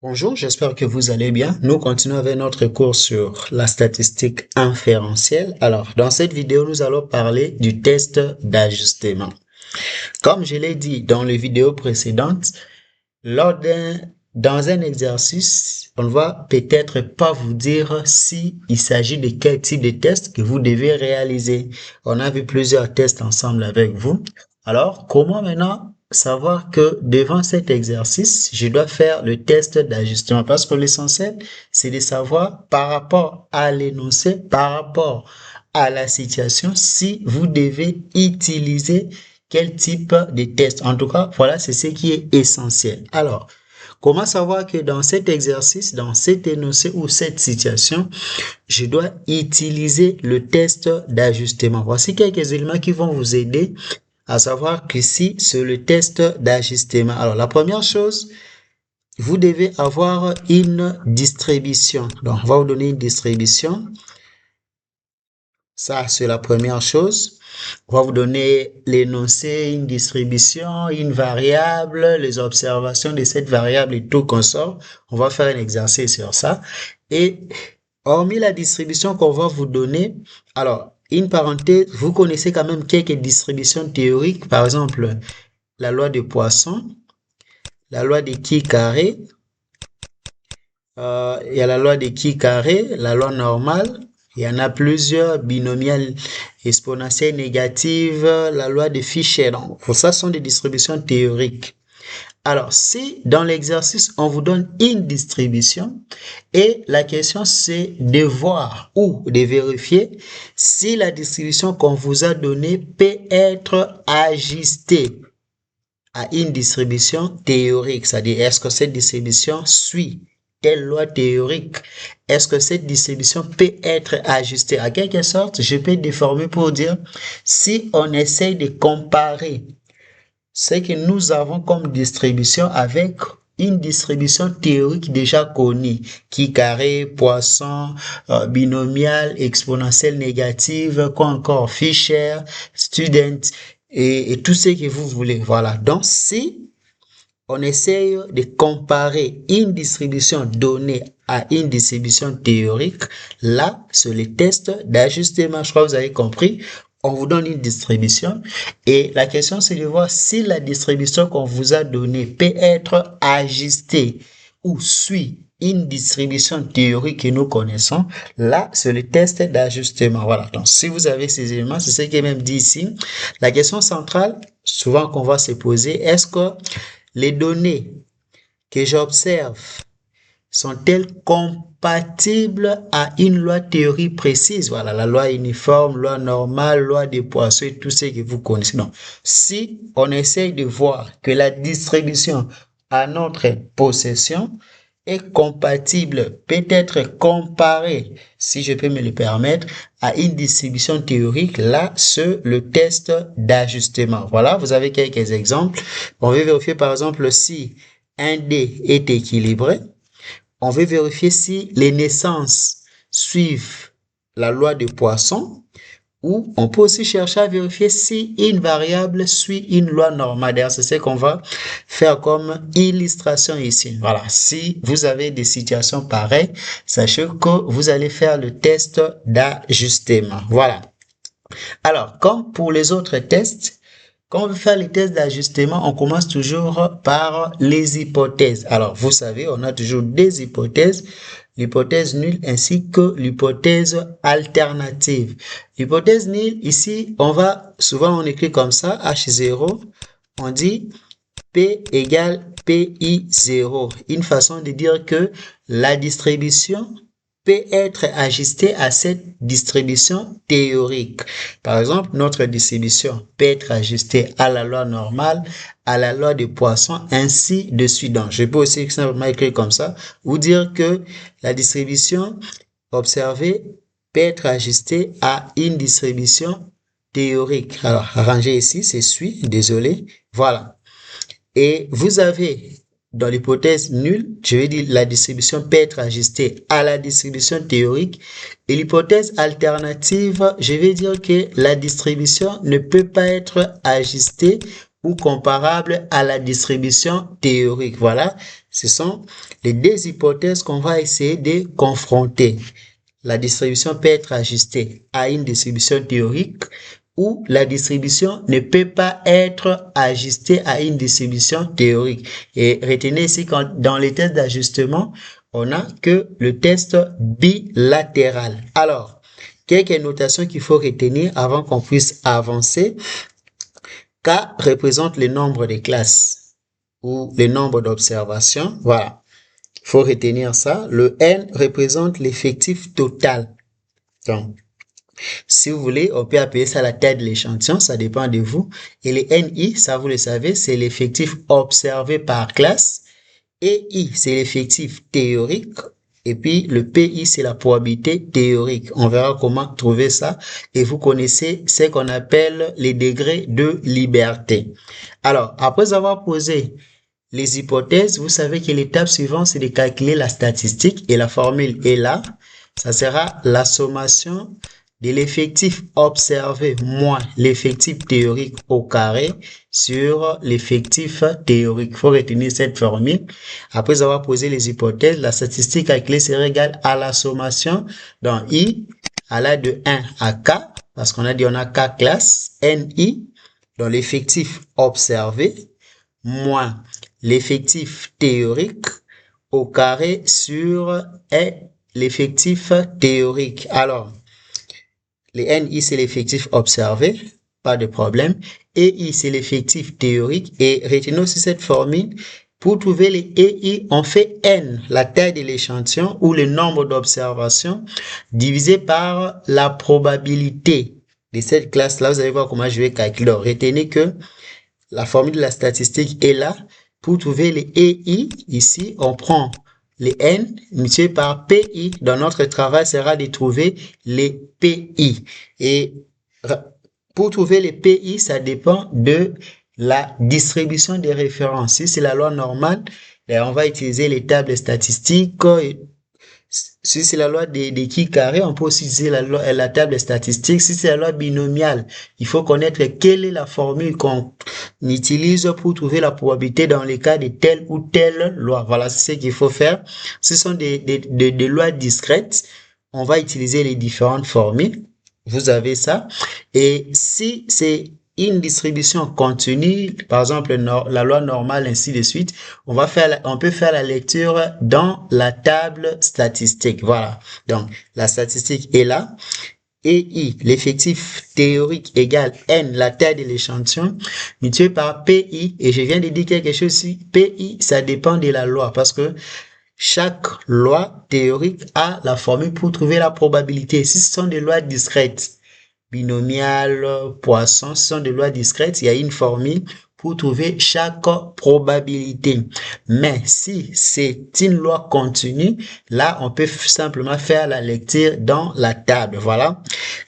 Bonjour, j'espère que vous allez bien. Nous continuons avec notre cours sur la statistique inférentielle. Alors, dans cette vidéo, nous allons parler du test d'ajustement. Comme je l'ai dit dans les vidéos précédentes, dans un exercice, on ne va peut-être pas vous dire si il s'agit de quel type de test que vous devez réaliser. On a vu plusieurs tests ensemble avec vous. Alors, comment maintenant savoir que devant cet exercice, je dois faire le test d'ajustement? Parce que l'essentiel, c'est de savoir par rapport à l'énoncé, par rapport à la situation, si vous devez utiliser quel type de test. En tout cas, voilà, c'est ce qui est essentiel. Alors, comment savoir que dans cet exercice, dans cet énoncé ou cette situation, je dois utiliser le test d'ajustement? Voici quelques éléments qui vont vous aider à savoir que si c'est le test d'ajustement. Alors, la première chose, vous devez avoir une distribution. Donc, on va vous donner une distribution. Ça, c'est la première chose. On va vous donner l'énoncé, une distribution, une variable, les observations de cette variable et tout consort. On va faire un exercice sur ça. Et hormis la distribution qu'on va vous donner, alors, une parenthèse, vous connaissez quand même quelques distributions théoriques, par exemple, la loi de Poisson, la loi de qui carré, il y a la loi de qui carré, la loi normale, il y en a plusieurs, binomiales exponentielles négatives, la loi de Fisher. Donc, ça sont des distributions théoriques. Alors, si dans l'exercice, on vous donne une distribution et la question, c'est de voir ou de vérifier si la distribution qu'on vous a donnée peut être ajustée à une distribution théorique. C'est-à-dire, est-ce que cette distribution suit telle loi théorique? Est-ce que cette distribution peut être ajustée? À quelque sorte, je peux déformer pour dire, si on essaye de comparer ce que nous avons comme distribution avec une distribution théorique déjà connue, qui carré, Poisson, binomial, exponentielle négative, quoi encore, Fisher, student, et tout ce que vous voulez. Voilà. Donc, si on essaye de comparer une distribution donnée à une distribution théorique, là, c'est le test d'ajustement. Je crois que vous avez compris. On vous donne une distribution et la question, c'est de voir si la distribution qu'on vous a donnée peut être ajustée ou suit une distribution théorique que nous connaissons. Là, c'est le test d'ajustement. Voilà. Donc, si vous avez ces éléments, c'est ce qui est même dit ici. La question centrale, souvent qu'on va se poser, est-ce que les données que j'observe sont-elles compatibles à une loi théorique précise? Voilà, la loi uniforme, loi normale, loi des Poissons et tout ce que vous connaissez. Donc, si on essaye de voir que la distribution à notre possession est compatible, peut être comparée, si je peux me le permettre, à une distribution théorique, là, c'est le test d'ajustement. Voilà, vous avez quelques exemples. On veut vérifier par exemple si un dé est équilibré. On veut vérifier si les naissances suivent la loi de Poisson, ou on peut aussi chercher à vérifier si une variable suit une loi normale. D'ailleurs, c'est ce qu'on va faire comme illustration ici. Voilà, si vous avez des situations pareilles, sachez que vous allez faire le test d'ajustement. Voilà. Alors, comme pour les autres tests, quand on veut faire les tests d'ajustement, on commence toujours par les hypothèses. Alors, vous savez, on a toujours des hypothèses, l'hypothèse nulle ainsi que l'hypothèse alternative. L'hypothèse nulle, ici, souvent on écrit comme ça, H0, on dit P égale PI0. Une façon de dire que la distribution peut être ajustée à cette distribution théorique. Par exemple, notre distribution peut être ajustée à la loi normale, à la loi de Poisson, ainsi de suite. Donc, je peux aussi simplement écrire comme ça, ou dire que la distribution observée peut être ajustée à une distribution théorique. Alors, arrangez ici, c'est suit, désolé. Voilà. Et vous avez, dans l'hypothèse nulle, je vais dire la distribution peut être ajustée à la distribution théorique. Et l'hypothèse alternative, je vais dire que la distribution ne peut pas être ajustée ou comparable à la distribution théorique. Voilà, ce sont les deux hypothèses qu'on va essayer de confronter. La distribution peut être ajustée à une distribution théorique ou la distribution ne peut pas être ajustée à une distribution théorique. Et retenez ici que dans les tests d'ajustement, on n'a que le test bilatéral. Alors, quelques notations qu'il faut retenir avant qu'on puisse avancer. K représente le nombre de classes ou le nombre d'observations. Voilà, il faut retenir ça. Le N représente l'effectif total. Donc, si vous voulez, on peut appeler ça la taille de l'échantillon, ça dépend de vous. Et les NI, ça vous le savez, c'est l'effectif observé par classe. Et I, c'est l'effectif théorique. Et puis, le PI, c'est la probabilité théorique. On verra comment trouver ça. Et vous connaissez ce qu'on appelle les degrés de liberté. Alors, après avoir posé les hypothèses, vous savez que l'étape suivante, c'est de calculer la statistique. Et la formule est là. Ça sera la sommation de l'effectif observé moins l'effectif théorique au carré sur l'effectif théorique. Il faut retenir cette formule. Après avoir posé les hypothèses, la statistique calculée sera égale à la sommation dans I à la de 1 à K, parce qu'on a dit on a K classes, NI, dans l'effectif observé, moins l'effectif théorique au carré sur l'effectif théorique. Alors, les NI, c'est l'effectif observé, pas de problème. EI, c'est l'effectif théorique. Et retenons aussi cette formule. Pour trouver les EI, on fait N, la taille de l'échantillon ou le nombre d'observations, divisé par la probabilité de cette classe-là. Vous allez voir comment je vais calculer. Retenez que la formule de la statistique est là. Pour trouver les EI, ici, on prend les N multiplié par PI. Dans notre travail sera de trouver les PI. Et pour trouver les PI, ça dépend de la distribution des références. Si c'est la loi normale, on va utiliser les tables statistiques. Si c'est la loi des qui carré, on peut aussi utiliser la table statistique. Si c'est la loi binomiale, il faut connaître quelle est la formule qu'on utilise pour trouver la probabilité dans les cas de telle ou telle loi. Voilà, c'est ce qu'il faut faire. Ce sont des lois discrètes. On va utiliser les différentes formules. Vous avez ça. Et si c'est une distribution continue, par exemple la loi normale, ainsi de suite, on peut faire la lecture dans la table statistique. Voilà. Donc, la statistique est là. EI, l'effectif théorique égale N, la taille de l'échantillon, multiplié par PI. Et je viens de dire quelque chose ici. PI, ça dépend de la loi parce que chaque loi théorique a la formule pour trouver la probabilité. Si ce sont des lois discrètes, binomial, Poisson, ce sont des lois discrètes, il y a une formule pour trouver chaque probabilité. Mais si c'est une loi continue, là, on peut simplement faire la lecture dans la table. Voilà.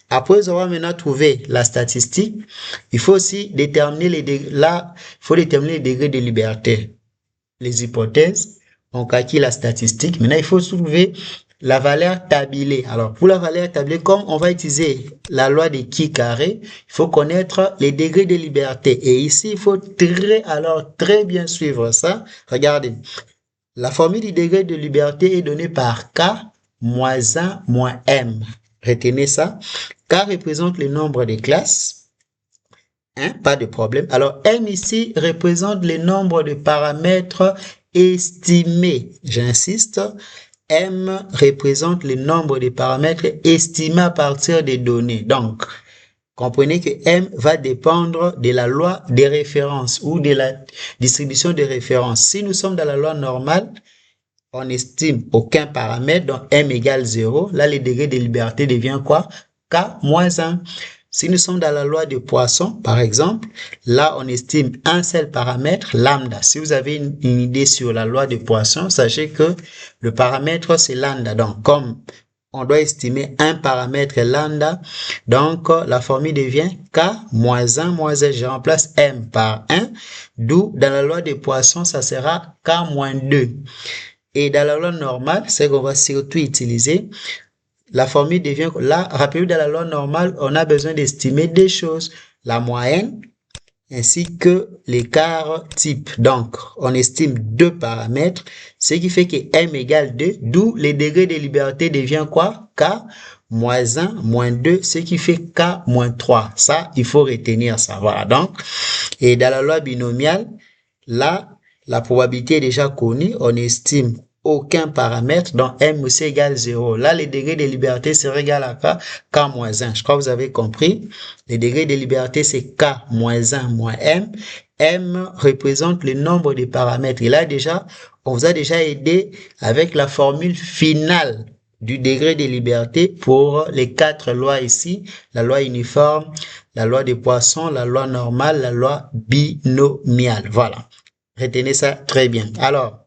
Après avoir maintenant trouvé la statistique, il faut aussi déterminer les degrés de liberté. Les hypothèses, on calcule la statistique. Maintenant, il faut trouver la valeur tablée. Alors, pour la valeur tablée, comme on va utiliser la loi de qui carré, il faut connaître les degrés de liberté. Et ici, il faut très bien suivre ça. Regardez, la formule du degré de liberté est donnée par K moins 1 moins M. Retenez ça. K représente le nombre de classes. Pas de problème. Alors, M ici représente le nombre de paramètres estimés. J'insiste. M représente le nombre de paramètres estimés à partir des données. Donc, comprenez que M va dépendre de la loi des références ou de la distribution des références. Si nous sommes dans la loi normale, on estime aucun paramètre, donc M égale 0. Là, le degré de liberté devient quoi? K moins 1. Si nous sommes dans la loi de Poisson, par exemple, là, on estime un seul paramètre, lambda. Si vous avez une idée sur la loi de Poisson, sachez que le paramètre, c'est lambda. Donc, comme on doit estimer un paramètre lambda, donc la formule devient K moins 1 moins 1. Je remplace M par 1, d'où dans la loi de Poisson, ça sera K moins 2. Et dans la loi normale, c'est qu'on va surtout utiliser. La formule devient, là, rappelez-vous, dans la loi normale, on a besoin d'estimer deux choses. La moyenne ainsi que l'écart type. Donc, on estime deux paramètres, ce qui fait que M égale 2, d'où le degré de liberté devient quoi? K moins 1, moins 2, ce qui fait K moins 3. Ça, il faut retenir ça. Voilà. Donc, et dans la loi binomiale, là, la probabilité est déjà connue. On estime aucun paramètre, donc M aussi égale 0. Là, le degré de liberté serait égal à K moins 1. Je crois que vous avez compris. Le degré de liberté, c'est K moins 1 moins M. M représente le nombre de paramètres. Et là, déjà, on vous a déjà aidé avec la formule finale du degré de liberté pour les quatre lois ici. La loi uniforme, la loi des Poissons, la loi normale, la loi binomiale. Voilà. Retenez ça très bien. Alors,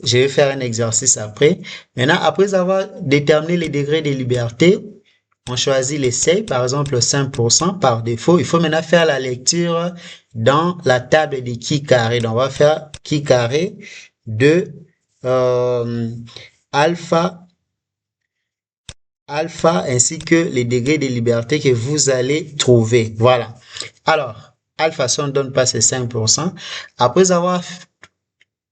je vais faire un exercice après. Maintenant, après avoir déterminé les degrés de liberté, on choisit les seuils, par exemple 5% par défaut. Il faut maintenant faire la lecture dans la table des qui carré. Donc, on va faire qui carré de alpha ainsi que les degrés de liberté que vous allez trouver. Voilà. Alors, alpha, si on ne donne pas ces 5%, après avoir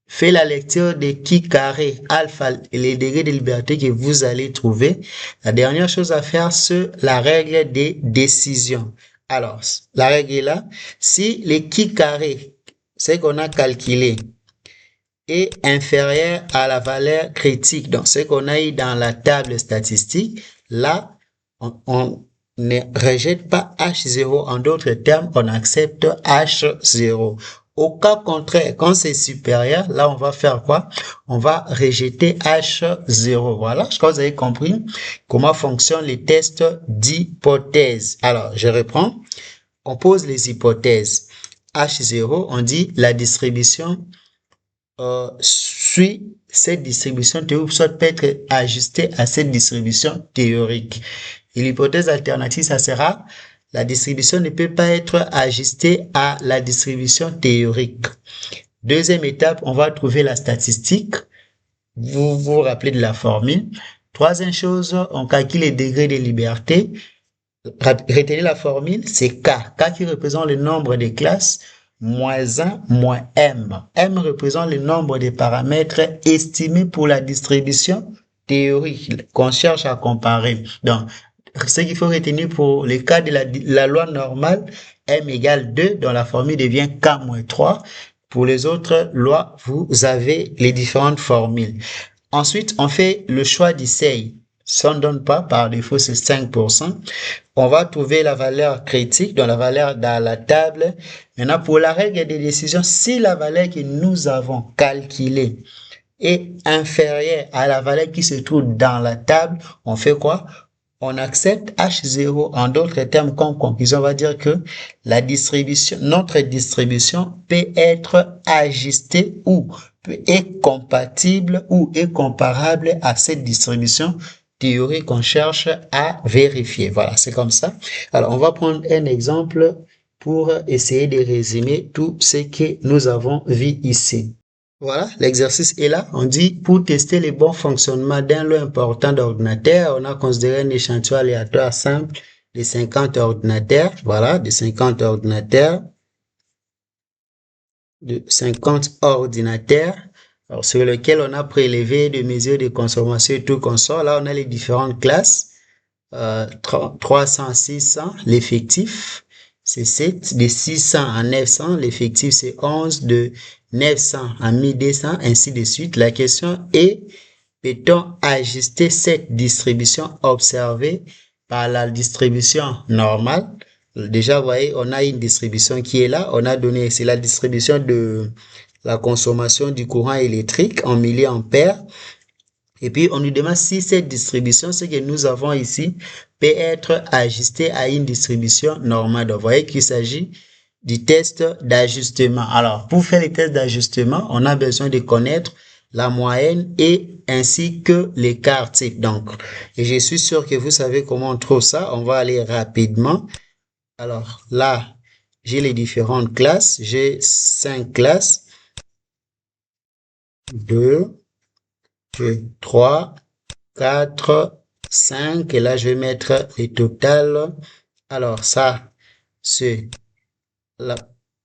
fait la lecture de qui carré alpha et les degrés de liberté que vous allez trouver, la dernière chose à faire, c'est la règle des décisions. Alors, la règle est là. Si le qui carré, c'est qu'on a calculé, est inférieur à la valeur critique, donc ce qu'on a eu dans la table statistique, là, on ne rejette pas H0. En d'autres termes, on accepte H0. Au cas contraire, quand c'est supérieur, là, on va faire quoi? On va rejeter H0. Voilà, je crois que vous avez compris comment fonctionnent les tests d'hypothèse. Alors, je reprends. On pose les hypothèses. H0, on dit la distribution suit cette distribution théorique, soit peut être ajustée à cette distribution théorique. Et l'hypothèse alternative, ça sera la distribution ne peut pas être ajustée à la distribution théorique. Deuxième étape, on va trouver la statistique. Vous vous rappelez de la formule. Troisième chose, on calcule les degrés de liberté. Retenez la formule, c'est K. K qui représente le nombre de classes moins 1 moins M. M représente le nombre de paramètres estimés pour la distribution théorique qu'on cherche à comparer. Donc, ce qu'il faut retenir pour le cas de la loi normale, M égale 2, dont la formule devient K moins 3. Pour les autres lois, vous avez les différentes formules. Ensuite, on fait le choix du seuil. Si on ne donne pas, par défaut, c'est 5%. On va trouver la valeur critique, donc la valeur dans la table. Maintenant, pour la règle des décisions, si la valeur que nous avons calculée est inférieure à la valeur qui se trouve dans la table, on fait quoi? On accepte H0. En d'autres termes, comme conclusion, on va dire que la distribution, notre distribution peut être ajustée ou est compatible ou est comparable à cette distribution théorique qu'on cherche à vérifier. Voilà, c'est comme ça. Alors, on va prendre un exemple pour essayer de résumer tout ce que nous avons vu ici. Voilà, l'exercice est là. On dit, pour tester le bon fonctionnement d'un lot important d'ordinateurs, on a considéré un échantillon aléatoire simple de 50 ordinateurs. Voilà, de 50 ordinateurs. De 50 ordinateurs. Alors, sur lequel on a prélevé des mesures de consommation et tout consort. Là, on a les différentes classes. 300 à 600, l'effectif, c'est 7. De 600 à 900, l'effectif, c'est 11. De 900 à 1200, ainsi de suite. La question est, peut-on ajuster cette distribution observée par la distribution normale? Déjà, vous voyez, on a une distribution qui est là. On a donné, c'est la distribution de la consommation du courant électrique en milliampères. Et puis, on nous demande si cette distribution, ce que nous avons ici, peut être ajustée à une distribution normale. Donc, vous voyez qu'il s'agit du test d'ajustement. Alors, pour faire les tests d'ajustement, on a besoin de connaître la moyenne et ainsi que l'écart type. Donc, et je suis sûr que vous savez comment on trouve ça. On va aller rapidement. Alors, là, j'ai les différentes classes. J'ai 5 classes. 2, 3, 4, 5. Et là, je vais mettre les totales. Alors, ça, c'est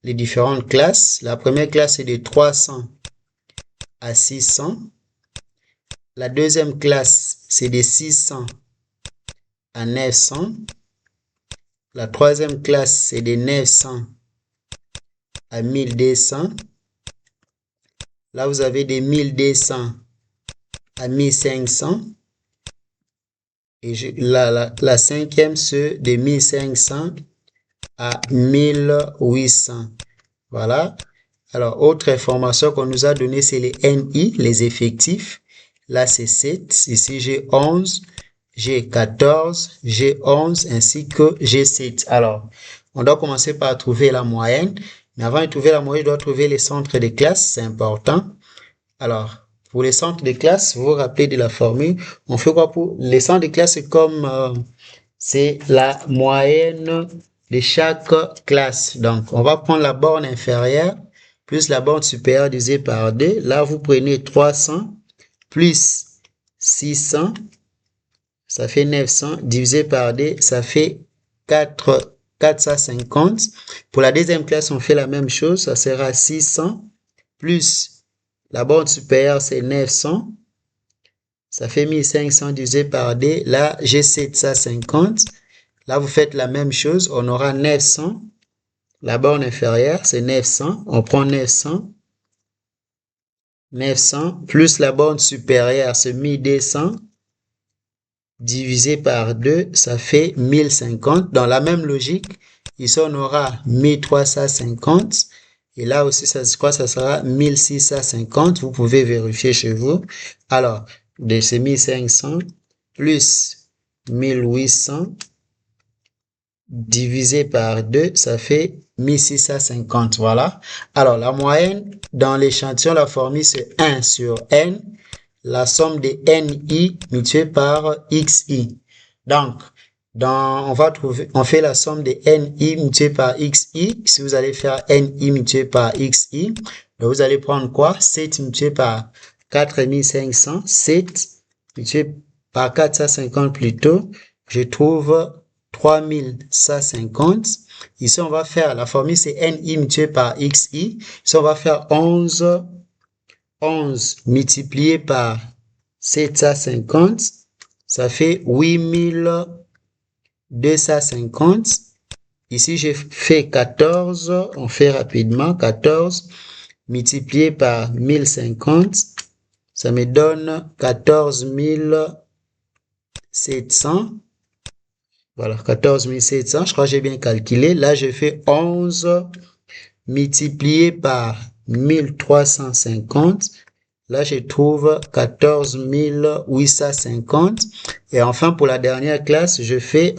les différentes classes. La première classe est de 300 à 600. La deuxième classe, c'est de 600 à 900. La troisième classe, c'est de 900 à 1200. Là, vous avez des 1200 à 1500. Et la cinquième, c'est de 1500 à 1800. Voilà. Alors, autre information qu'on nous a donné, c'est les NI, les effectifs. Là, c'est 7. Ici, j'ai 11, j'ai 14, j'ai 11, ainsi que j'ai 7. Alors, on doit commencer par trouver la moyenne. Mais avant de trouver la moyenne, je dois trouver les centres de classe. C'est important. Alors, pour les centres de classe, vous vous rappelez de la formule. On fait quoi pour les centres de classe? C'est comme, c'est la moyenne de chaque classe. Donc, on va prendre la borne inférieure plus la borne supérieure divisée par 2. Là, vous prenez 300 plus 600, ça fait 900, divisé par 2, ça fait 450. Pour la deuxième classe, on fait la même chose, ça sera 600 plus la borne supérieure, c'est 900, ça fait 1500 divisé par 2. Là, j'ai 750. Là, vous faites la même chose, on aura 900. La borne inférieure, c'est 900. On prend 900. 900 plus la borne supérieure, c'est 1200. Divisé par 2, ça fait 1050. Dans la même logique, ici, on aura 1350. Et là aussi, ça sera 1650. Vous pouvez vérifier chez vous. Alors, de ces 1500 plus 1800 divisé par 2, ça fait 1650. Voilà. Alors, la moyenne dans l'échantillon, la formule, c'est 1 sur n, la somme de NI multiplié par XI. Donc, on fait la somme de NI multiplié par XI. Si vous allez faire NI multiplié par XI, donc vous allez prendre quoi? 7 multiplié par 4500, 7 multiplié par 450 plutôt, je trouve 3150. Ici, on va faire, la formule c'est NI multiplié par XI. Ici, on va faire 11 multiplié par 750, ça fait 8250. Ici, j'ai fait 14, on fait rapidement, 14 multiplié par 1050, ça me donne 14 700. Voilà, 14 700, je crois que j'ai bien calculé. Là, je fais 11 multiplié par 1350. Là, je trouve 14 850. Et enfin, pour la dernière classe, je fais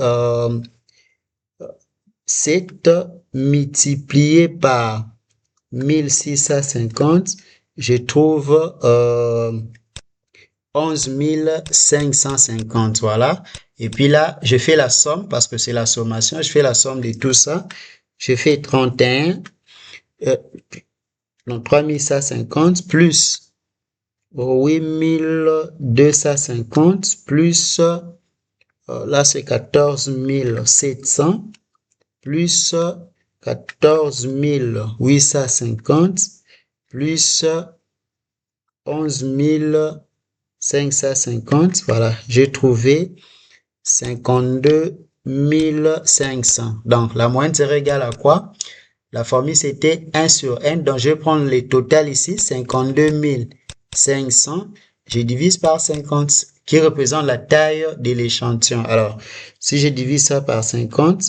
7 multiplié par 1650. Je trouve 11 550. Voilà. Et puis là, je fais la somme parce que c'est la sommation. Je fais la somme de tout ça. Je fais 31. Donc 3150 plus 8250 plus, là c'est 14 700 plus 14 850 plus 11 550. Voilà, j'ai trouvé 52 500. Donc la moyenne serait égale à quoi? La formule, c'était 1 sur n. Donc, je vais prendre le total ici, 52 500. Je divise par 50, qui représente la taille de l'échantillon. Alors, si je divise ça par 50,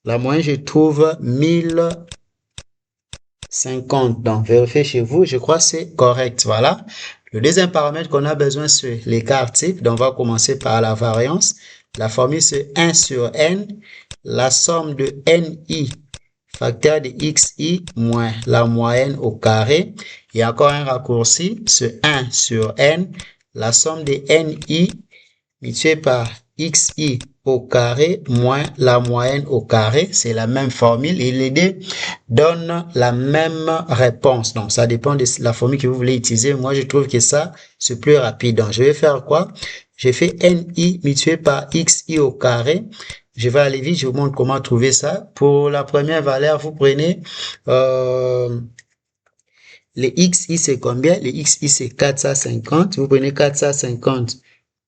la moyenne, je trouve 1050. Donc, vérifiez chez vous. Je crois que c'est correct. Voilà. Le deuxième paramètre qu'on a besoin, c'est l'écart type. Donc, on va commencer par la variance. La formule, c'est 1 sur n. La somme de NI facteur de xi moins la moyenne au carré. Il y a encore un raccourci, c'est 1 sur n, la somme de ni multiplié par xi au carré moins la moyenne au carré. C'est la même formule et les deux donnent la même réponse. Donc, ça dépend de la formule que vous voulez utiliser. Moi, je trouve que ça, c'est plus rapide. Donc, je vais faire quoi? J'ai fait ni multiplié par xi au carré. je vais aller vite, je vous montre comment trouver ça. Pour la première valeur, vous prenez les xi, c'est combien? Les xi, c'est 450. Vous prenez 450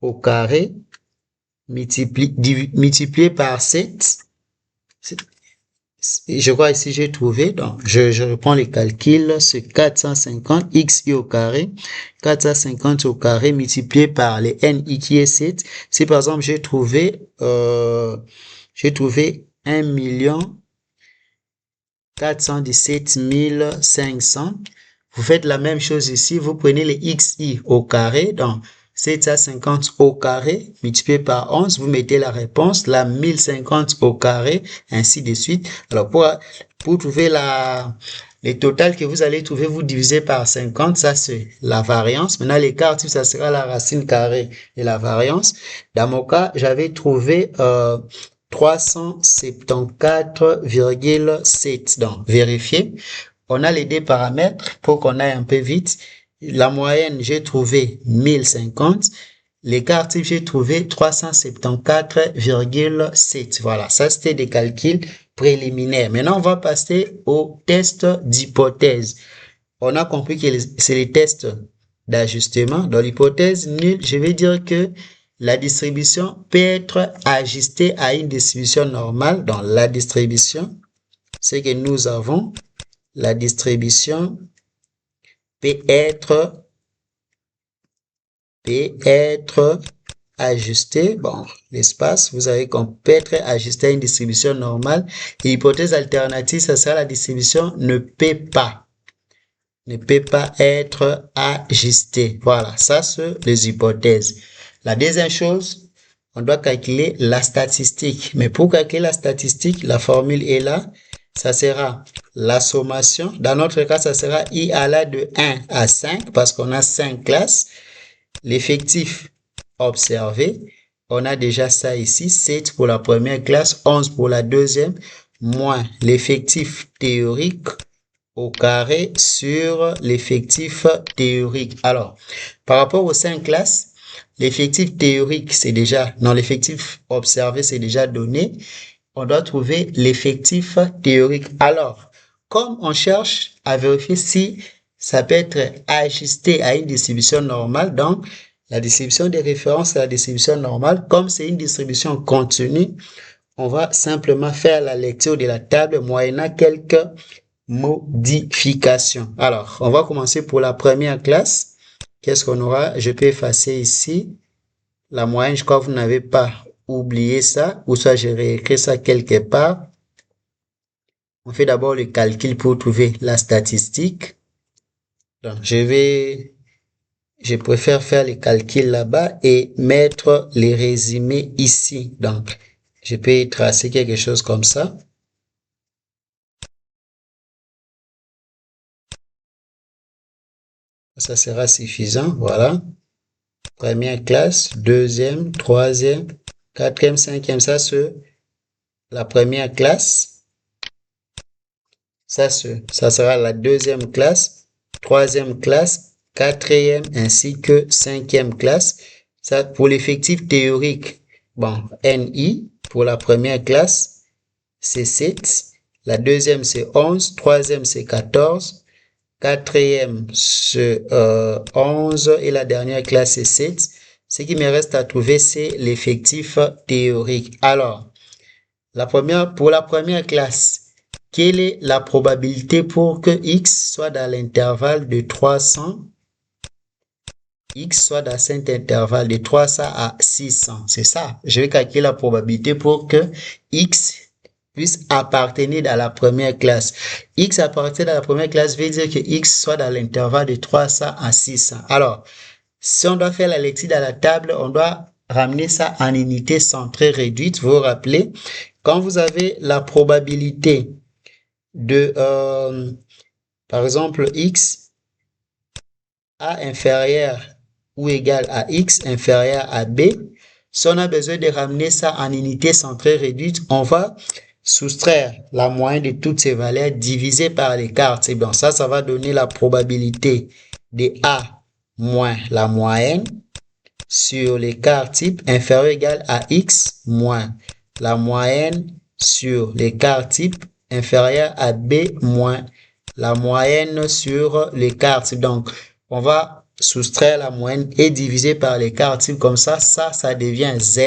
au carré, multiplié par 7. Je crois ici j'ai trouvé, donc je reprends les calculs, c'est 450 xi au carré, 450 au carré multiplié par les ni qui est 7. Si par exemple j'ai trouvé 1 417 500, vous faites la même chose ici, vous prenez les xi au carré, donc 750 au carré, multiplié par 11, vous mettez la réponse, la 1050 au carré, ainsi de suite. Alors, pour trouver les totales que vous allez trouver, vous divisez par 50, ça c'est la variance. Maintenant, l'écart, ça sera la racine carrée de la variance. Dans mon cas, j'avais trouvé 374,7. Donc, vérifiez. On a les deux paramètres pour qu'on aille un peu vite. La moyenne, j'ai trouvé 1050. L'écart type, j'ai trouvé 374,7. Voilà, ça c'était des calculs préliminaires. Maintenant, on va passer au test d'hypothèse. On a compris que c'est les tests d'ajustement. Dans l'hypothèse nulle, je vais dire que la distribution peut être ajustée à une distribution normale. Dans la distribution, c'est que nous avons la distribution peut être ajustée. Bon, l'espace, vous savez qu'on peut être ajusté à une distribution normale. Et hypothèse alternative, ça sera la distribution ne peut pas être ajustée. Voilà, ça c'est les hypothèses. La deuxième chose, on doit calculer la statistique. Mais pour calculer la statistique, la formule est là. Ça sera la sommation. Dans notre cas, ça sera I à la de 1 à 5 parce qu'on a 5 classes. L'effectif observé, on a déjà ça ici, 7 pour la première classe, 11 pour la deuxième, moins l'effectif théorique au carré sur l'effectif théorique. Alors, par rapport aux 5 classes, l'effectif théorique, c'est déjà, non, l'effectif observé, c'est déjà donné. On doit trouver l'effectif théorique. Alors, comme on cherche à vérifier si ça peut être ajusté à une distribution normale, donc la distribution des références à la distribution normale, comme c'est une distribution continue, on va simplement faire la lecture de la table moyennant quelques modifications. Alors, on va commencer pour la première classe. Qu'est-ce qu'on aura? Je peux effacer ici la moyenne. Je crois que vous n'avez pas oublié ça, ou soit j'ai réécrit ça quelque part. On fait d'abord le calcul pour trouver la statistique. Donc, je préfère faire les calculs là-bas et mettre les résumés ici. Donc, je peux tracer quelque chose comme ça. Ça sera suffisant, voilà. Première classe, deuxième, troisième, quatrième, cinquième, ça c'est la première classe. Ça sera la deuxième classe, troisième classe, quatrième ainsi que cinquième classe. Ça pour l'effectif théorique. Bon, NI pour la première classe, c'est 7. La deuxième, c'est 11. Troisième, c'est 14. Quatrième, c'est 11. Et la dernière classe, c'est 7. Ce qui me reste à trouver, c'est l'effectif théorique. Alors, pour la première classe, quelle est la probabilité pour que X soit dans l'intervalle de 300? X soit dans cet intervalle de 300 à 600. C'est ça. Je vais calculer la probabilité pour que X puisse appartenir dans la première classe. X appartenir dans la première classe veut dire que X soit dans l'intervalle de 300 à 600. Alors, si on doit faire la lecture dans la table, on doit ramener ça en unité centrée réduite. Vous vous rappelez, quand vous avez la probabilité de, par exemple, X A inférieur ou égal à X inférieur à B, si on a besoin de ramener ça en unité centrée réduite, on va soustraire la moyenne de toutes ces valeurs divisée par l'écart. C'est bon, ça va donner la probabilité de A moins la moyenne sur l'écart type inférieur ou égal à X moins la moyenne sur l'écart type inférieur à B moins la moyenne sur l'écart type. Donc, on va soustraire la moyenne et diviser par l'écart type comme ça. Ça devient Z.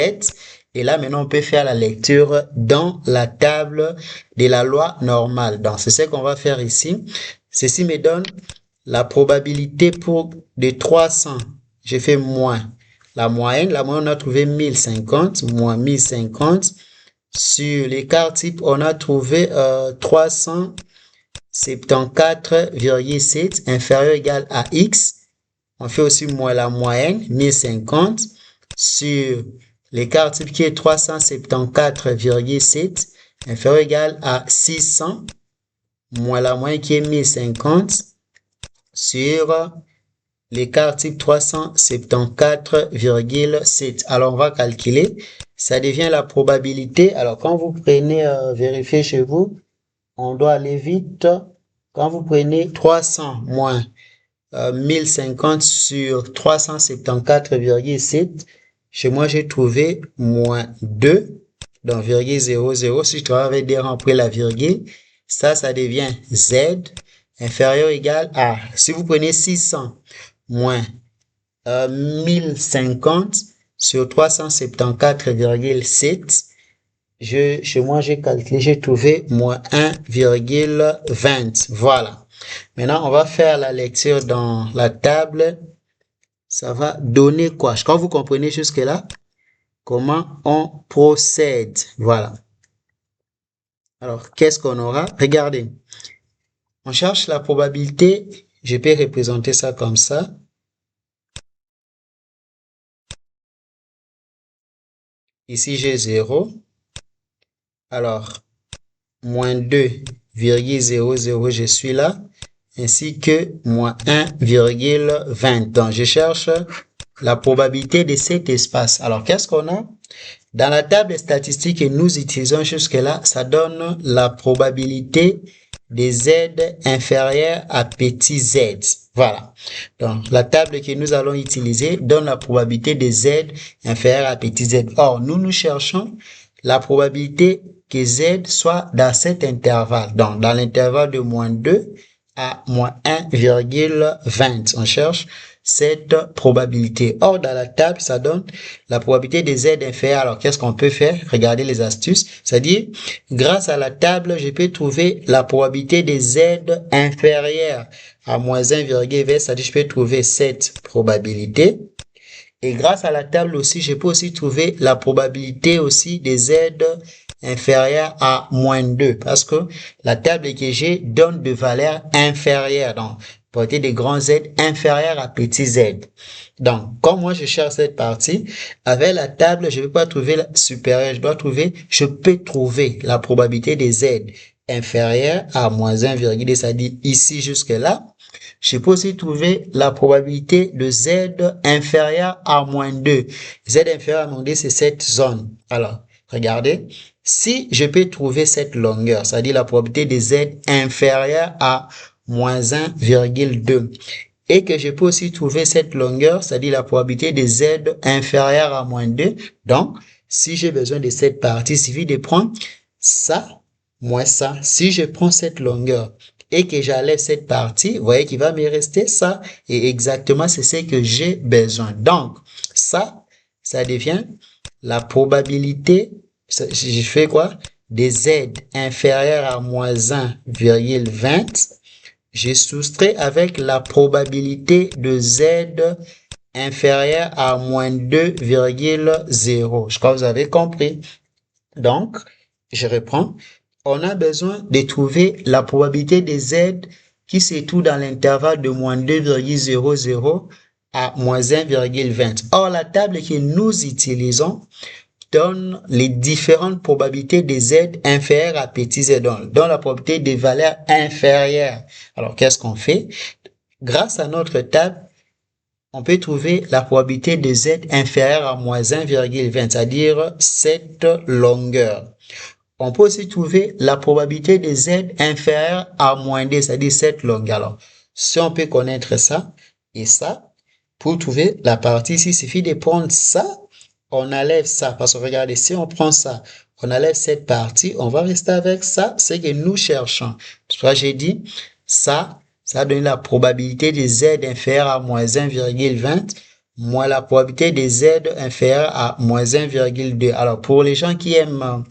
Et là, maintenant, on peut faire la lecture dans la table de la loi normale. Donc, c'est ce qu'on va faire ici. Ceci me donne la probabilité pour de 300. J'ai fait moins. La moyenne, on a trouvé 1050, moins 1050. Sur l'écart type, on a trouvé 374,7 inférieur ou égal à X. On fait aussi moins la moyenne, 1050, sur l'écart type qui est 374,7 inférieur ou égal à 600, moins la moyenne qui est 1050, sur l'écart type 374,7. Alors, on va calculer. Ça devient la probabilité. Alors, quand vous prenez, vérifiez chez vous, on doit aller vite. Quand vous prenez 300 moins 1050 sur 374,7, chez moi, j'ai trouvé moins 2, donc virgule 00. Si je travaille avec des rangs après la virgule, ça devient Z inférieur ou égal à, si vous prenez 600 moins 1050 sur 374,7, chez moi, j'ai calculé, j'ai trouvé moins 1,20. Voilà. Maintenant, on va faire la lecture dans la table. Ça va donner quoi? Quand vous comprenez jusque-là, comment on procède? Voilà. Alors, qu'est-ce qu'on aura? Regardez. On cherche la probabilité. Je peux représenter ça comme ça. Ici, j'ai 0. Alors, moins 2,00, je suis là, ainsi que moins 1,20. Donc, je cherche la probabilité de cet espace. Alors, qu'est-ce qu'on a? Dans la table statistique que nous utilisons jusque-là, ça donne la probabilité des Z inférieures à petit z. Voilà. Donc, la table que nous allons utiliser donne la probabilité des Z inférieures à petit z. Or, nous cherchons la probabilité que Z soit dans cet intervalle. Donc, dans l'intervalle de moins 2 à moins 1,20. On cherche cette probabilité. Or, dans la table, ça donne la probabilité des Z inférieures. Alors, qu'est-ce qu'on peut faire? Regardez les astuces. C'est-à-dire, grâce à la table, je peux trouver la probabilité des Z inférieures à moins 1,20. C'est-à-dire, je peux trouver cette probabilité. Et grâce à la table aussi, je peux aussi trouver la probabilité aussi des Z inférieures à moins 2 parce que la table que j'ai donne de valeurs inférieures. Donc, probabilité des grands Z inférieures à petit z. Donc, comme moi je cherche cette partie, avec la table, je ne peux pas trouver la supérieure, je peux trouver la probabilité des Z inférieures à moins 1,2, c'est-à-dire ici jusque là. Je peux aussi trouver la probabilité de Z inférieur à moins 2. Z inférieur à moins 2, c'est cette zone. Alors, regardez. Si je peux trouver cette longueur, c'est-à-dire la probabilité de Z inférieure à moins 1,2, et que je peux aussi trouver cette longueur, c'est-à-dire la probabilité de Z inférieure à moins 2. Donc, si j'ai besoin de cette partie, il suffit de prendre ça moins ça. Si je prends cette longueur et que j'enlève cette partie, vous voyez qu'il va me rester ça. Et exactement, c'est ce que j'ai besoin. Donc, ça devient la probabilité, je fais quoi? Des Z inférieurs à moins 1,20. J'ai soustrait avec la probabilité de Z inférieure à moins 2,0. Je crois que vous avez compris. Donc, je reprends. On a besoin de trouver la probabilité des Z qui se trouve dans l'intervalle de moins 2,00 à moins 1,20. Or, la table que nous utilisons donne les différentes probabilités des Z inférieures à petit z, dont la probabilité des valeurs inférieures. Alors, qu'est-ce qu'on fait? Grâce à notre table, on peut trouver la probabilité de Z inférieure à moins 1,20, c'est-à-dire cette longueur. On peut aussi trouver la probabilité de Z inférieure à moins 2, c'est-à-dire cette longueur. Alors, si on peut connaître ça et ça, pour trouver la partie ici, il suffit de prendre ça, on enlève ça. Parce que regardez, si on prend ça, on enlève cette partie, on va rester avec ça, c'est que nous cherchons. Soit j'ai dit, ça donne la probabilité de Z inférieure à moins 1,20 moins la probabilité de Z inférieure à moins 1,2. Alors, pour les gens qui aiment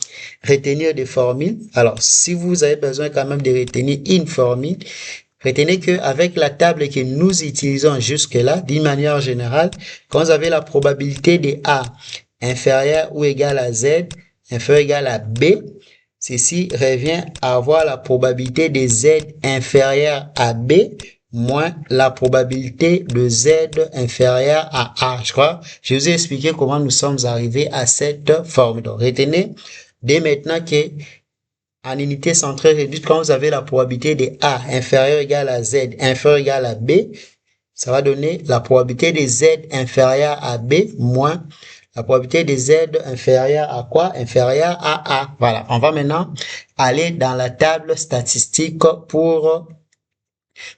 retenir des formules, alors, si vous avez besoin quand même de retenir une formule, retenez qu'avec la table que nous utilisons jusque-là, d'une manière générale, quand vous avez la probabilité de A inférieure ou égale à Z, inférieur ou égal à B, ceci revient à avoir la probabilité de Z inférieure à B moins la probabilité de Z inférieure à A. Je crois, je vous ai expliqué comment nous sommes arrivés à cette formule. Donc, retenez dès maintenant que en unité centrée réduite, quand vous avez la probabilité de A inférieur ou égal à Z inférieur ou égal à B, ça va donner la probabilité de Z inférieure à B moins la probabilité de Z inférieure à quoi? Inférieure à A. Voilà. On va maintenant aller dans la table statistique pour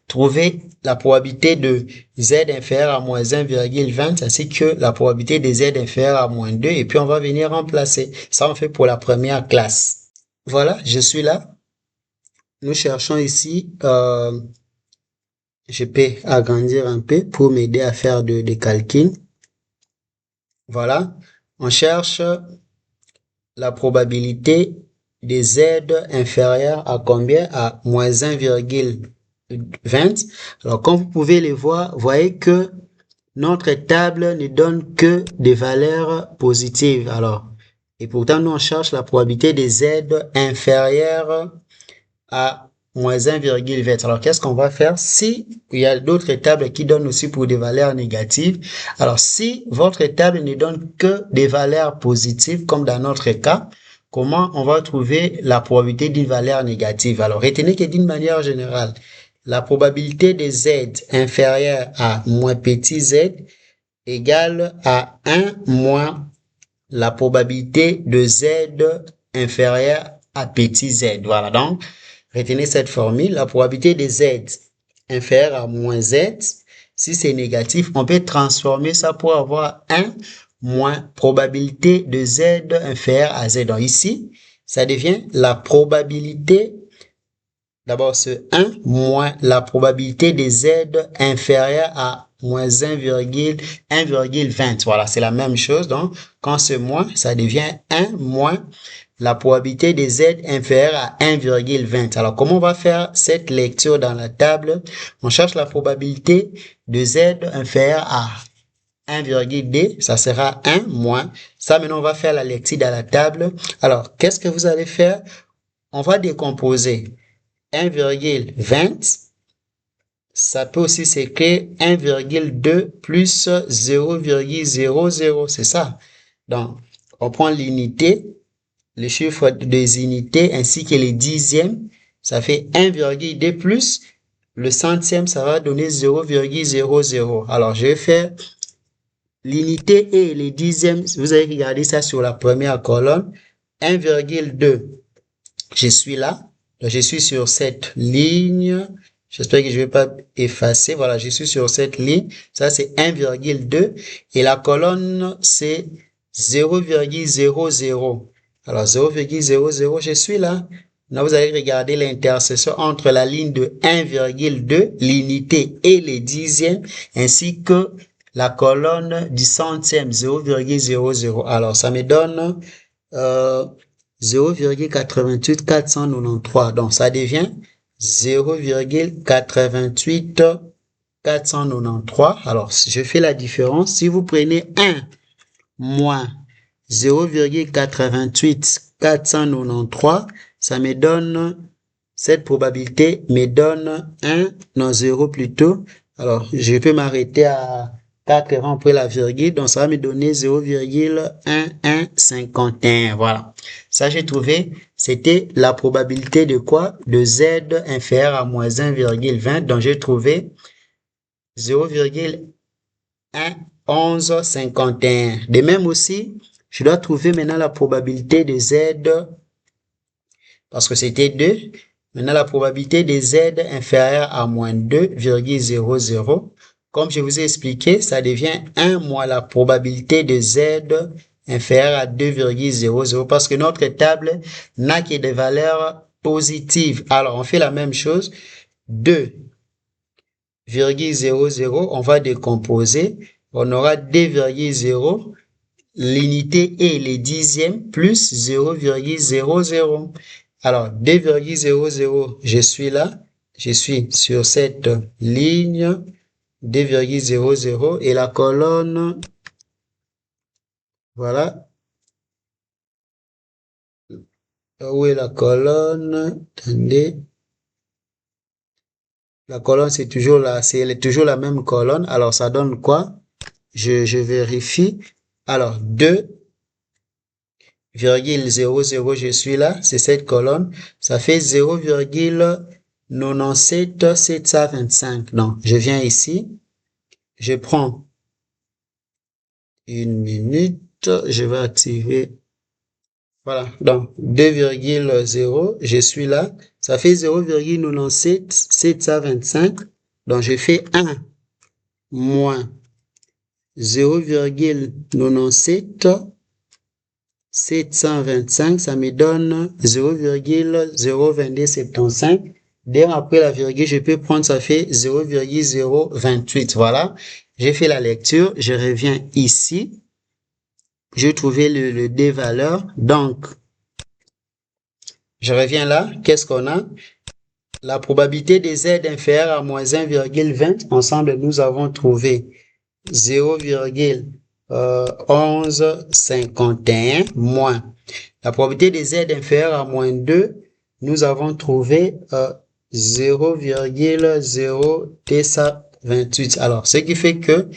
trouver la probabilité de Z inférieur à moins 1,20 ainsi que la probabilité de Z inférieur à moins 2 et puis on va venir remplacer. Ça, on fait pour la première classe. Voilà, je suis là. Nous cherchons ici, je peux agrandir un peu pour m'aider à faire des calculs. Voilà, on cherche la probabilité de Z inférieure à combien? À moins 1,20. Alors, comme vous pouvez le voir, voyez que notre table ne donne que des valeurs positives. Alors, et pourtant, nous, on cherche la probabilité de Z inférieure à moins 1,20. Alors, qu'est-ce qu'on va faire? Si il y a d'autres tables qui donnent aussi pour des valeurs négatives, alors si votre table ne donne que des valeurs positives, comme dans notre cas, comment on va trouver la probabilité d'une valeur négative? Alors, retenez que d'une manière générale, la probabilité de Z inférieure à moins petit z égale à 1 moins la probabilité de Z inférieure à petit z. Voilà, donc, retenez cette formule, la probabilité de Z inférieure à moins Z, si c'est négatif, on peut transformer ça pour avoir 1 moins probabilité de Z inférieure à Z. Donc ici, ça devient la probabilité, d'abord ce 1 moins la probabilité de Z inférieure à moins 1,20. Voilà, c'est la même chose. Donc, quand c'est moins, ça devient 1 moins la probabilité de Z inférieure à 1,20. Alors, comment on va faire cette lecture dans la table? On cherche la probabilité de Z inférieure à 1,2, ça sera 1 moins. Ça, maintenant, on va faire la lecture dans la table. Alors, qu'est-ce que vous allez faire? On va décomposer 1,20. Ça peut aussi s'écrire 1,2 plus 0,00. C'est ça. Donc, on prend l'unité, le chiffre des unités ainsi que les dixièmes, ça fait 1,2 plus le centième, ça va donner 0,00. Alors, je vais faire l'unité et les dixièmes. Vous allez regarder ça sur la première colonne. 1,2, je suis là. Donc, je suis sur cette ligne. J'espère que je ne vais pas effacer. Voilà, je suis sur cette ligne. Ça, c'est 1,2. Et la colonne, c'est 0,00. Alors, 0,00, je suis là. Là, vous allez regarder l'intersection entre la ligne de 1,2, l'unité et les dixièmes, ainsi que la colonne du centième, 0,00. Alors, ça me donne 0,88493. Donc, ça devient 0,88493. Alors, je fais la différence. Si vous prenez 1 moins 0,88493, ça me donne, cette probabilité me donne 1, non 0 plutôt. Alors, je peux m'arrêter à 4 rangs après la virgule, donc ça va me donner 0,1151. Voilà. Ça, j'ai trouvé, c'était la probabilité de quoi? De Z inférieur à moins 1,20. Donc, j'ai trouvé 0,1151. De même aussi, je dois trouver maintenant la probabilité de Z, parce que c'était 2. Maintenant, la probabilité de Z inférieure à moins 2,00. Comme je vous ai expliqué, ça devient 1 moins la probabilité de Z inférieur à 2,00 parce que notre table n'a que des valeurs positives. Alors, on fait la même chose. 2,00, on va décomposer. On aura 2,0, l'unité et les dixièmes plus 0,00. Alors, 2,00, je suis là. Je suis sur cette ligne 2,00 et la colonne, voilà. Où est la colonne? Attendez. La colonne, c'est toujours là, c'est toujours la même colonne. Alors, ça donne quoi? Je vérifie. Alors, 2,00, je suis là, c'est cette colonne. Ça fait 0,97725. Donc, je viens ici. Je prends une minute. Je vais activer. Voilà. Donc, 2,0, je suis là. Ça fait 0,97725. Donc, je fais 1 moins 0,97725, ça me donne 0,02275. Dès après la virgule, je peux prendre, ça fait 0,028. Voilà. J'ai fait la lecture. Je reviens ici. J'ai trouvé le D valeur. Donc, je reviens là. Qu'est-ce qu'on a? La probabilité des Z inférieure à moins 1,20. Ensemble, nous avons trouvé 0,1151 moins la probabilité des Z inférieure à moins 2, nous avons trouvé 0,0228. Alors, ce qui fait que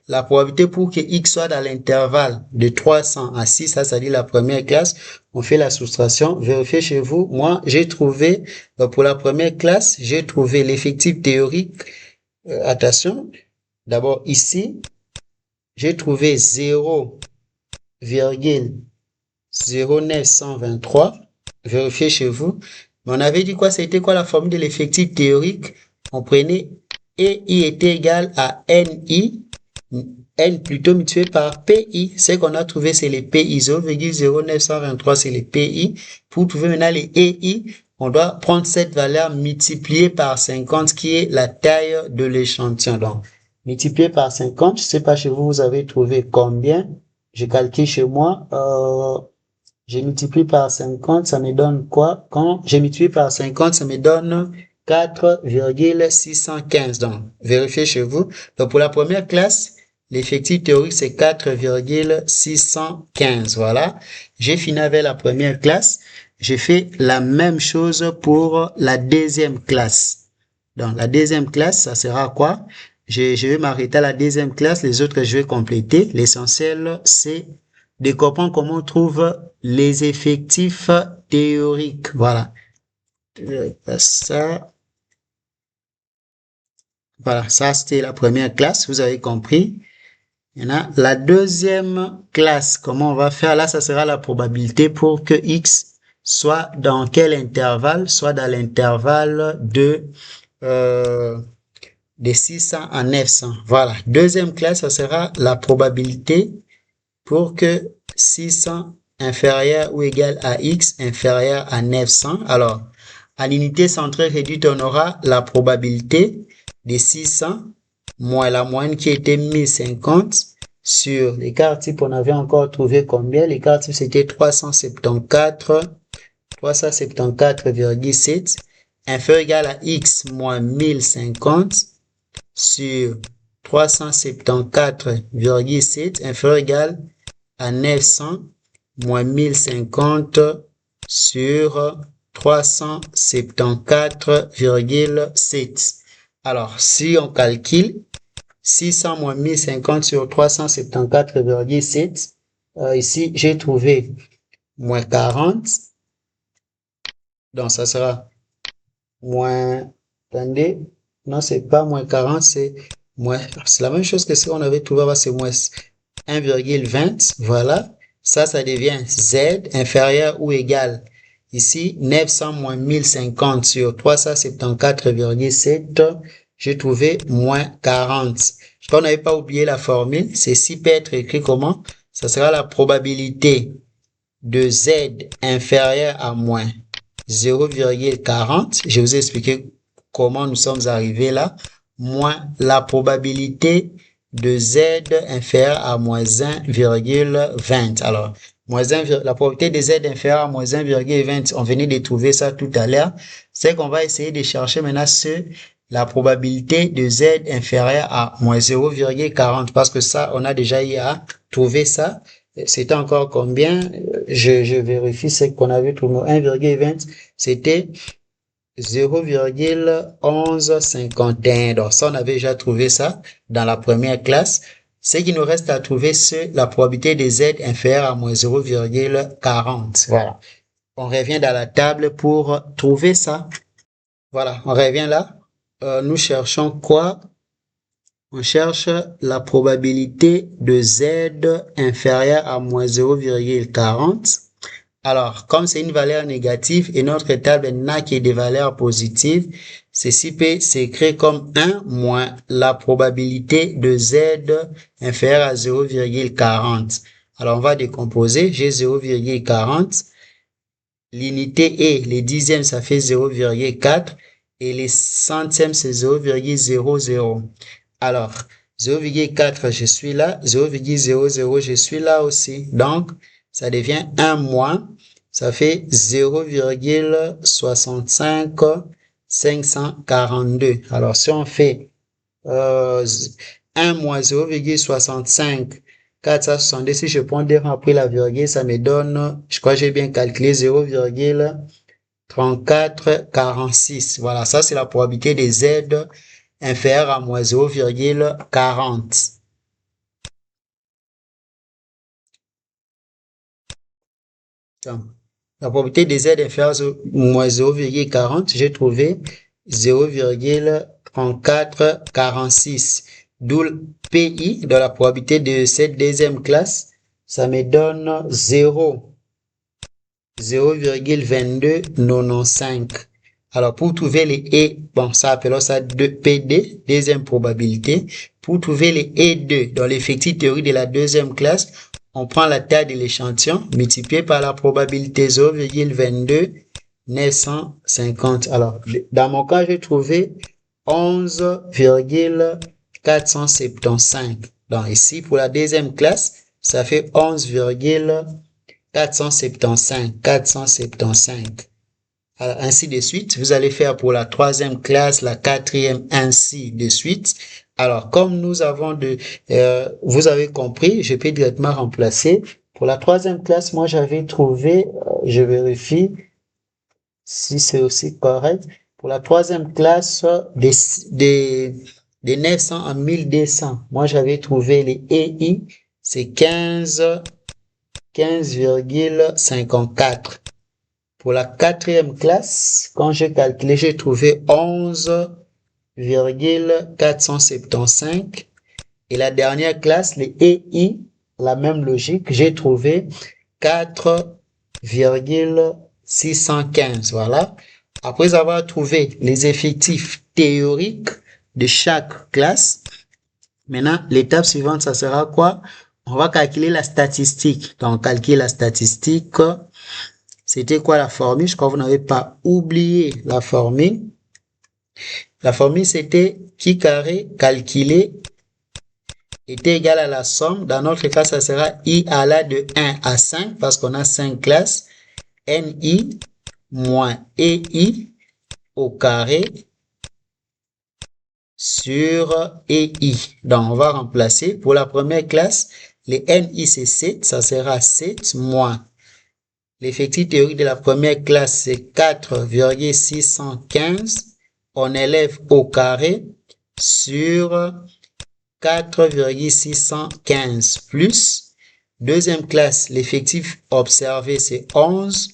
la probabilité pour que X soit dans l'intervalle de 300 à 6, ça, c'est-à-dire la première classe, on fait la soustraction, vérifiez chez vous. Moi, j'ai trouvé, pour la première classe, j'ai trouvé l'effectif théorique. Attention, d'abord ici, j'ai trouvé 0,0923. Vérifiez chez vous. Mais on avait dit quoi? C'était quoi la formule de l'effectif théorique? On prenait EI était égal à NI, N plutôt multiplié par PI. Ce qu'on a trouvé, c'est les PI. 0,0923, c'est les PI. Pour trouver maintenant les EI, on doit prendre cette valeur multipliée par 50, qui est la taille de l'échantillon. Donc, multiplié par 50, je sais pas chez vous, vous avez trouvé combien? Je calcule chez moi, je multiplie par 50, ça me donne quoi? Quand je multiplie par 50, ça me donne 4,615. Donc, vérifiez chez vous. Donc, pour la première classe, l'effectif théorique, c'est 4,615. Voilà. J'ai fini avec la première classe. J'ai fait la même chose pour la deuxième classe. Donc, la deuxième classe, ça sera quoi? Je vais m'arrêter à la deuxième classe. Les autres, je vais compléter. L'essentiel, c'est de comprendre comment on trouve les effectifs théoriques. Voilà. Ça. Voilà, ça c'était la première classe, vous avez compris. Maintenant, la deuxième classe, comment on va faire? Là, ça sera la probabilité pour que X soit dans quel intervalle? Soit dans l'intervalle de 600 à 900. Voilà, deuxième classe, ça sera la probabilité pour que 600 inférieur ou égal à X inférieur à 900. Alors, à l'unité centrée réduite, on aura la probabilité de 600 moins la moyenne qui était 1050 sur l'écart type, on avait encore trouvé combien? L'écart type, c'était 374,7 inférieur égal à X moins 1050 sur 374,7 inférieur égal à 900 moins 1050 sur 374,7. Alors, si on calcule 600 moins 1050 sur 374,7, ici, j'ai trouvé moins 40. Donc, ça sera moins, attendez, non, c'est pas moins 40, c'est la même chose que ce qu'on avait trouvé avant, c'est moins 1,20. Voilà. Ça devient Z inférieur ou égal. Ici, 900 moins 1050 sur 374,7, j'ai trouvé moins 40. Je crois qu'on n'avait pas oublié la formule. Ceci peut être écrit comment? ça sera la probabilité de Z inférieur à moins 0,40. Je vous ai expliqué comment nous sommes arrivés là. Moins la probabilité de Z inférieur à moins 1,20. Alors, la probabilité de Z inférieur à moins 1,20, on venait de trouver ça tout à l'heure. C'est qu'on va essayer de chercher maintenant la probabilité de Z inférieur à moins 0,40 parce que ça, on a déjà eu à trouver ça. C'était encore combien? Je vérifie ce qu'on avait trouvé. 1,20, c'était 0,1151. Donc ça, on avait déjà trouvé ça dans la première classe. Ce qui nous reste à trouver, c'est la probabilité de Z inférieure à moins 0,40. Voilà. On revient dans la table pour trouver ça. Voilà, on revient là. Nous cherchons quoi? On cherche la probabilité de Z inférieure à moins 0,40. Alors, comme c'est une valeur négative et notre table n'a que des valeurs positives, ceci peut s'écrire comme 1 moins la probabilité de Z inférieure à 0,40. Alors, on va décomposer. J'ai 0,40. L'unité est, les dixièmes, ça fait 0,4 et les centièmes, c'est 0,00. Alors, 0,4, je suis là. 0,00, je suis là aussi. Donc, ça devient 1 moins. Ça fait 0,65542. Alors, si on fait 1 moins 0,65, 462, si je prends des rangs après la virgule, ça me donne, je crois que j'ai bien calculé, 0,3446. Voilà, ça c'est la probabilité des Z inférieure à moins 0,40. La probabilité des Z inférieure à moins 0,40, j'ai trouvé 0,3446. D'où le PI de la probabilité de cette deuxième classe, ça me donne 0,2295. Alors, pour trouver les E, bon, ça appelons ça PD, deuxième probabilité. Pour trouver les E2 dans l'effectif théorique de la deuxième classe, on prend la taille de l'échantillon multiplié par la probabilité 0,22950. Alors, dans mon cas, j'ai trouvé 11,475. Donc, ici, pour la deuxième classe, ça fait 11,475. Alors, ainsi de suite. Vous allez faire pour la troisième classe, la quatrième, ainsi de suite. Alors, comme nous avons vous avez compris, je peux directement remplacer. Pour la troisième classe, moi, j'avais trouvé, je vérifie si c'est aussi correct. Pour la troisième classe, des 900 à 1200. Moi, j'avais trouvé les EI, c'est 15,54. Pour la quatrième classe, quand j'ai calculé, j'ai trouvé 11,475. Et la dernière classe, les EI, la même logique, j'ai trouvé 4,615. Voilà. Après avoir trouvé les effectifs théoriques de chaque classe, maintenant, l'étape suivante, ça sera quoi? On va calculer la statistique. Donc, calculer la statistique. C'était quoi la formule? Je crois que vous n'avez pas oublié la formule. La formule, c'était pi carré calculé était égal à la somme. Dans notre cas, ça sera I à la de 1 à 5 parce qu'on a 5 classes. NI moins EI au carré sur EI. Donc, on va remplacer. Pour la première classe, les NI, c'est 7. Ça sera 7 moins l'effectif théorique de la première classe, c'est 4,615. On élève au carré sur 4,615 plus. Deuxième classe, l'effectif observé, c'est 11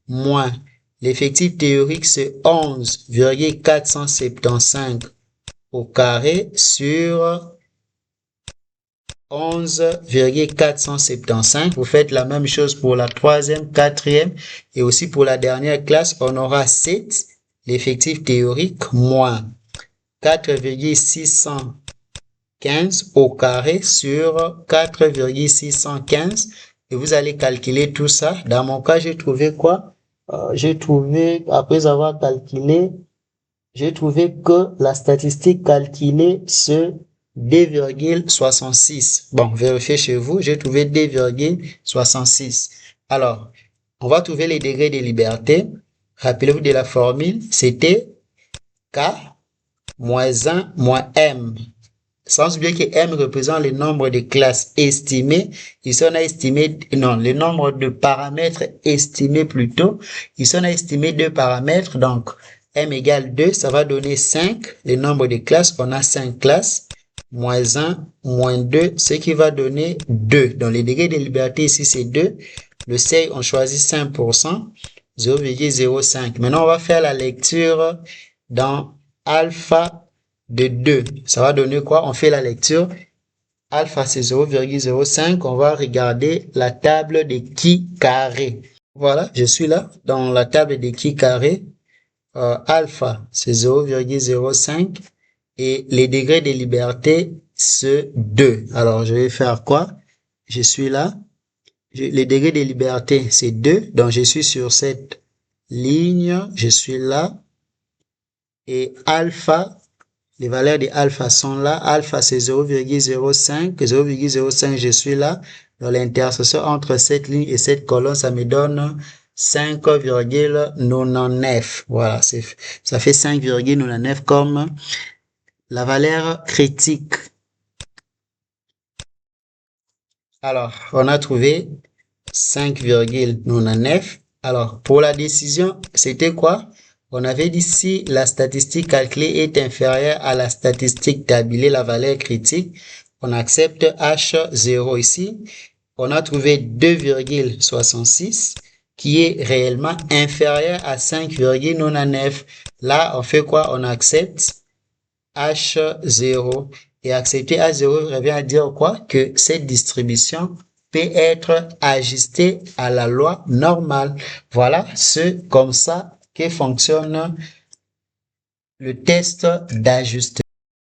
moins l'effectif théorique, c'est 11,475 au carré sur 11,475. Vous faites la même chose pour la troisième, quatrième et aussi pour la dernière classe. On aura 7, l'effectif théorique, moins 4,615 15 au carré sur 4,615 et vous allez calculer tout ça. Dans mon cas, j'ai trouvé quoi? J'ai trouvé, après avoir calculé, j'ai trouvé que la statistique calculée c'est 2,66. Bon, vérifiez chez vous, j'ai trouvé 2,66. Alors, on va trouver les degrés de liberté. Rappelez-vous de la formule, c'était K moins 1 moins M. Sans oublier que M représente le nombre de classes estimées. Ici, on a estimé, non, le nombre de paramètres estimés plutôt. Ici, on a estimé 2 paramètres. Donc, M égale 2, ça va donner 5. Le nombre de classes, on a 5 classes. Moins 1, moins 2, ce qui va donner 2. Donc, les degrés de liberté ici, c'est 2. Le seuil, on choisit 5%, 0,05. Maintenant, on va faire la lecture dans alpha de 2. Ça va donner quoi? On fait la lecture. Alpha, c'est 0,05. On va regarder la table des qui carrés. Voilà, je suis là dans la table des qui carrés. Alpha, c'est 0,05. Et les degrés de liberté, c'est 2. Alors, je vais faire quoi? Je suis là. Les degrés de liberté, c'est 2. Donc, je suis sur cette ligne. Je suis là. Et alpha, les valeurs de alpha sont là. Alpha, c'est 0,05. 0,05, je suis là. Dans l'intersection entre cette ligne et cette colonne, ça me donne 5,99. Voilà, ça fait 5,99 comme la valeur critique. Alors, on a trouvé 5,99. Alors, pour la décision, c'était quoi? On avait dit si la statistique calculée est inférieure à la statistique tablée, la valeur critique, on accepte H0 ici. On a trouvé 2,66 qui est réellement inférieur à 5,99. Là, on fait quoi? On accepte H0. Et accepter H0 revient à dire quoi? Que cette distribution peut être ajustée à la loi normale. Voilà, c'est comme ça que fonctionne le test d'ajustement.